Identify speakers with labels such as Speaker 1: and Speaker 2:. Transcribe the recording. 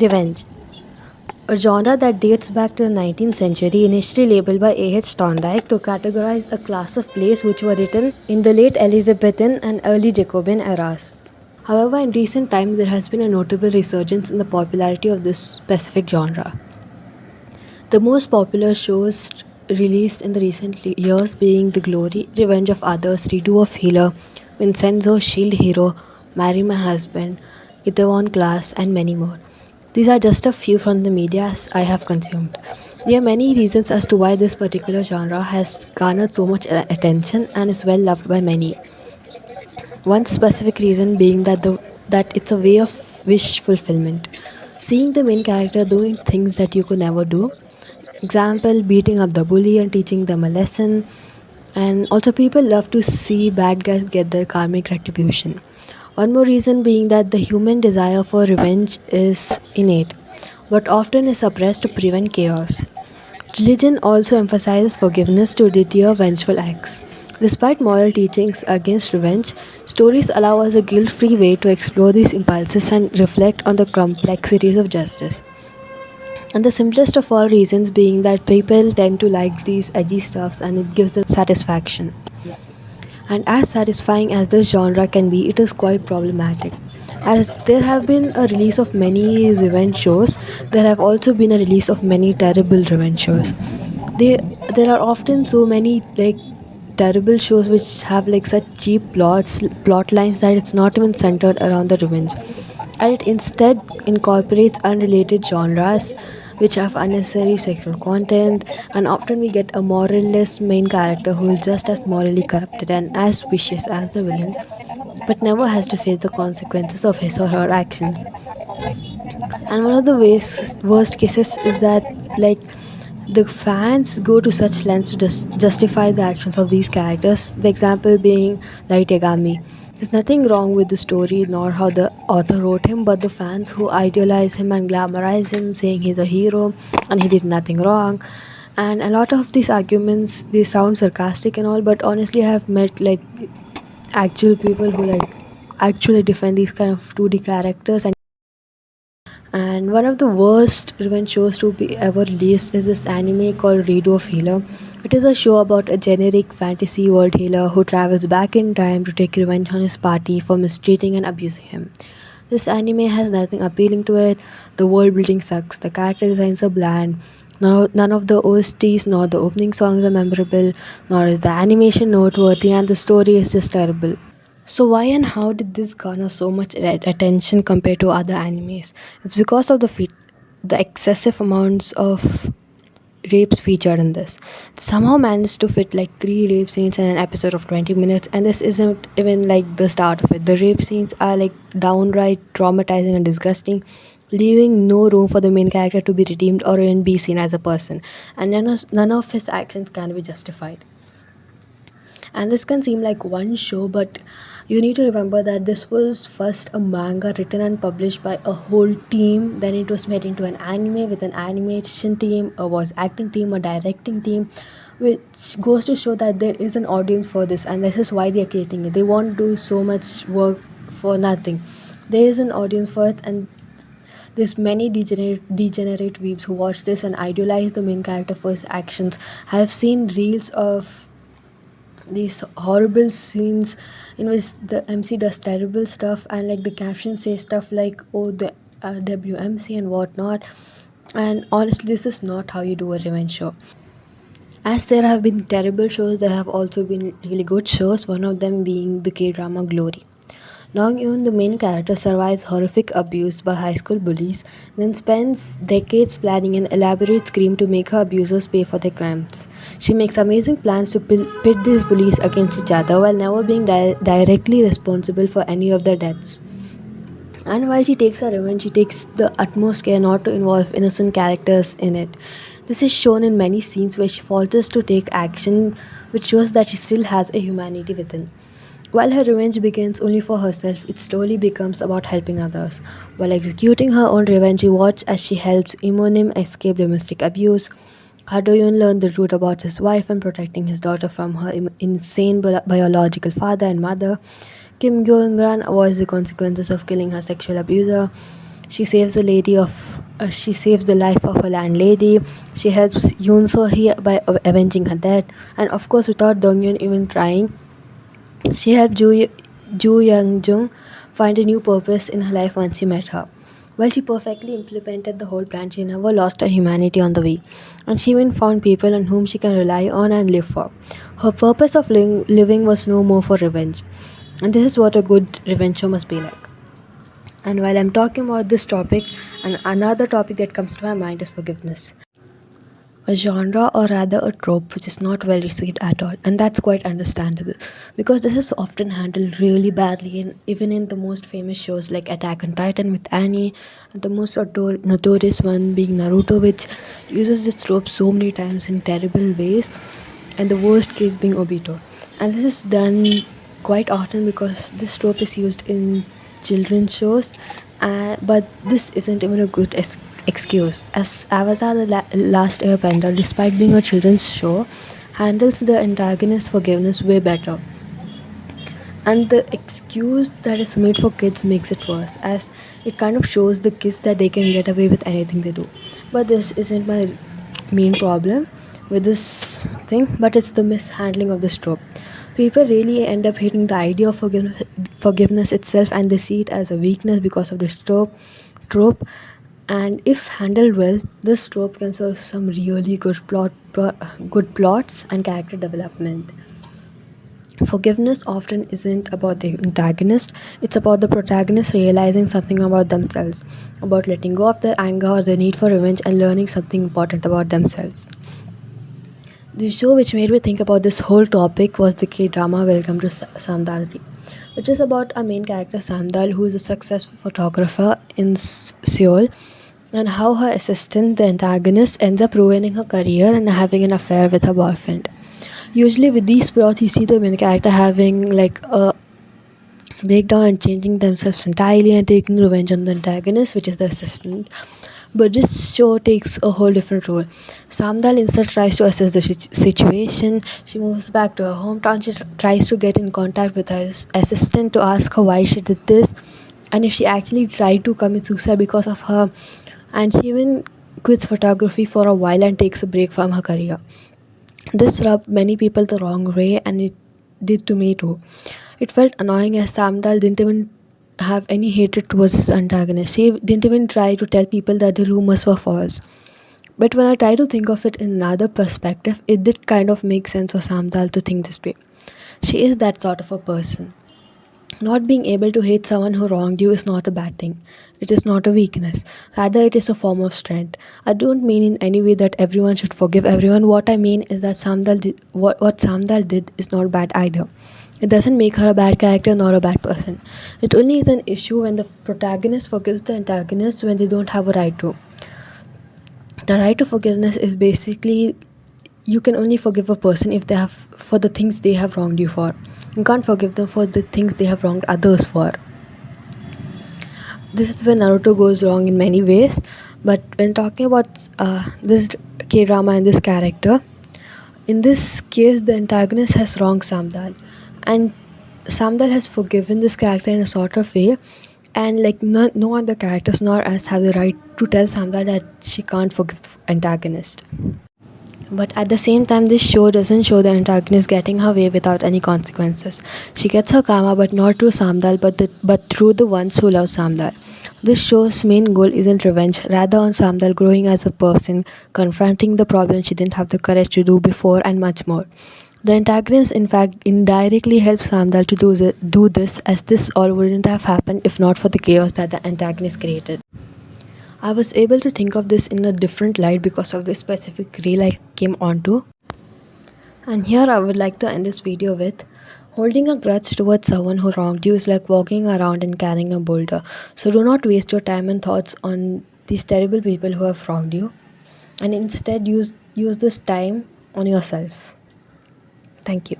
Speaker 1: Revenge, a genre that dates back to the 19th century, initially labeled by A.H. Thorndike to categorize a class of plays which were written in the late Elizabethan and early Jacobean eras. However, in recent times, there has been a notable resurgence in the popularity of this specific genre. The most popular shows released in the recent years being The Glory, Revenge of Others, Redo of Healer, Vincenzo, Shield Hero, Marry My Husband, Itaewon Class, and many more. These are just a few from the media I have consumed. There are many reasons as to why this particular genre has garnered so much attention and is well loved by many. One specific reason being that it's a way of wish fulfillment. Seeing the main character doing things that you could never do. Example, beating up the bully and teaching them a lesson. And also people love to see bad guys get their karmic retribution. One more reason being that the human desire for revenge is innate, but often is suppressed to prevent chaos. Religion also emphasizes forgiveness to deter vengeful acts. Despite moral teachings against revenge, stories allow us a guilt free way to explore these impulses and reflect on the complexities of justice. And the simplest of all reasons being that people tend to like these edgy stuffs and it gives them satisfaction. And as satisfying as this genre can be, it is quite problematic. As there have been a release of many revenge shows, there have also been a release of many terrible revenge shows. They, there are often so many terrible shows which have like such cheap plot lines that it's not even centered around the revenge, and it instead incorporates unrelated genres which have unnecessary sexual content, and often we get a moralless main character who is just as morally corrupted and as vicious as the villains, but never has to face the consequences of his or her actions. And one of the worst cases is that like the fans go to such lengths to justify the actions of these characters. The example being Light Yagami. There's nothing wrong with the story nor how the author wrote him, but the fans who idealize him and glamorize him, saying he's a hero and he did nothing wrong. And a lot of these arguments they sound sarcastic and all, but honestly, I have met like actual people who like actually defend these kind of 2D characters. And one of the worst revenge shows to be ever released is this anime called Redo of Healer. It is a show about a generic fantasy world healer who travels back in time to take revenge on his party for mistreating and abusing him. This anime has nothing appealing to it. The world building sucks. The character designs are bland. None of the OSTs nor the opening songs are memorable, nor is the animation noteworthy, and the story is just terrible. So why and how did this garner so much attention compared to other animes? It's because of the excessive amounts of rapes featured in this. Somehow managed to fit like 3 rape scenes in an episode of 20 minutes, and this isn't even like the start of it. The rape scenes are like downright traumatizing and disgusting, leaving no room for the main character to be redeemed or even be seen as a person, and none of his actions can be justified. And this can seem like one show, but you need to remember that this was first a manga written and published by a whole team, then it was made into an anime with an animation team, a voice acting team, a directing team, which goes to show that there is an audience for this, and this is why they are creating it. They won't do so much work for nothing. There is an audience for it, and there's many degenerate weebs who watch this and idealize the main character for his actions. I've seen reels of these horrible scenes in which the MC does terrible stuff, and like the captions say stuff like, oh, the WMC and whatnot. And honestly, this is not how you do a revenge show. As there have been terrible shows, there have also been really good shows, one of them being the K drama Glory. Dong Yoon, the main character, survives horrific abuse by high school bullies, then spends decades planning an elaborate scheme to make her abusers pay for their crimes. She makes amazing plans to pit these bullies against each other while never being directly responsible for any of their deaths. And while she takes her revenge, she takes the utmost care not to involve innocent characters in it. This is shown in many scenes where she falters to take action, which shows that she still has a humanity within. While her revenge begins only for herself, it slowly becomes about helping others. While executing her own revenge, we watch as she helps Imonim escape domestic abuse. Hadoyon learn the truth about his wife and protecting his daughter from her insane biological father and mother. Kim Gyeong-ran avoids the consequences of killing her sexual abuser. She saves the lady of She saves the life of a landlady. She helps Yoon So Hee by avenging her death, and of course, without Dong Yun even trying, she helped Ju Young Jung find a new purpose in her life once she met her. While she perfectly implemented the whole plan, she never lost her humanity on the way, and she even found people on whom she can rely on and live for. Her purpose of living was no more for revenge, and this is what a good revenge show must be like. And while I'm talking about this topic, and another topic that comes to my mind is forgiveness. A genre or rather a trope which is not well received at all, and that's quite understandable because this is often handled really badly in even in the most famous shows like Attack on Titan with Annie, and the most notorious one being Naruto, which uses this trope so many times in terrible ways, and the worst case being Obito. And this is done quite often because this trope is used in children's shows, but this isn't even a good excuse, as Avatar the Last Airbender, despite being a children's show, handles the antagonist's forgiveness way better. And the excuse that is made for kids makes it worse, as it kind of shows the kids that they can get away with anything they do. But this isn't my main problem with this thing, but it's the mishandling of this trope. People really end up hating the idea of forgiveness itself, and they see it as a weakness because of this trope. And if handled well, this trope can serve some really good plots and character development. Forgiveness often isn't about the antagonist, it's about the protagonist realizing something about themselves, about letting go of their anger or their need for revenge and learning something important about themselves. The show which made me think about this whole topic was the K drama Welcome to Samdalri, which is about a main character Samdal, who is a successful photographer in Seoul, and how her assistant, the antagonist, ends up ruining her career and having an affair with her boyfriend. Usually, with these plots, you see the main character having like a breakdown and changing themselves entirely and taking revenge on the antagonist, which is the assistant. But this show takes a whole different role. Samdal instead tries to assess the situation. She moves back to her hometown. She tries to get in contact with her assistant to ask her why she did this and if she actually tried to commit suicide because of her. And she even quits photography for a while and takes a break from her career. This rubbed many people the wrong way, and it did to me too. It felt annoying as Samdal didn't even have any hatred towards his antagonist. She didn't even try to tell people that the rumors were false. But when I try to think of it in another perspective, it did kind of make sense for Samdal to think this way. She is that sort of a person. Not being able to hate someone who wronged you is not a bad thing. It is not a weakness. Rather, it is a form of strength. I don't mean in any way that everyone should forgive everyone. What I mean is that what Samdal did is not bad either. It doesn't make her a bad character nor a bad person. It only is an issue when the protagonist forgives the antagonist when they don't have a right to. The right to forgiveness is basically you can only forgive a person if they have for the things they have wronged you for. You can't forgive them for the things they have wronged others for. This is where Naruto goes wrong in many ways. But when talking about this K drama and this character, in this case, the antagonist has wronged Samdal, and Samdal has forgiven this character in a sort of way. And like no other characters nor us have the right to tell Samdal that she can't forgive the antagonist. But at the same time, this show doesn't show the antagonist getting her way without any consequences. She gets her karma, but not through Samdal, but through the ones who love Samdal. This show's main goal isn't revenge, rather on Samdal growing as a person, confronting the problems she didn't have the courage to do before, and much more. The antagonist, in fact, indirectly helps Samdal to do this, as this all wouldn't have happened if not for the chaos that the antagonist created. I was able to think of this in a different light because of this specific reel I came onto. And here I would like to end this video with holding a grudge towards someone who wronged you is like walking around and carrying a boulder. So do not waste your time and thoughts on these terrible people who have wronged you, and instead use this time on yourself. Thank you.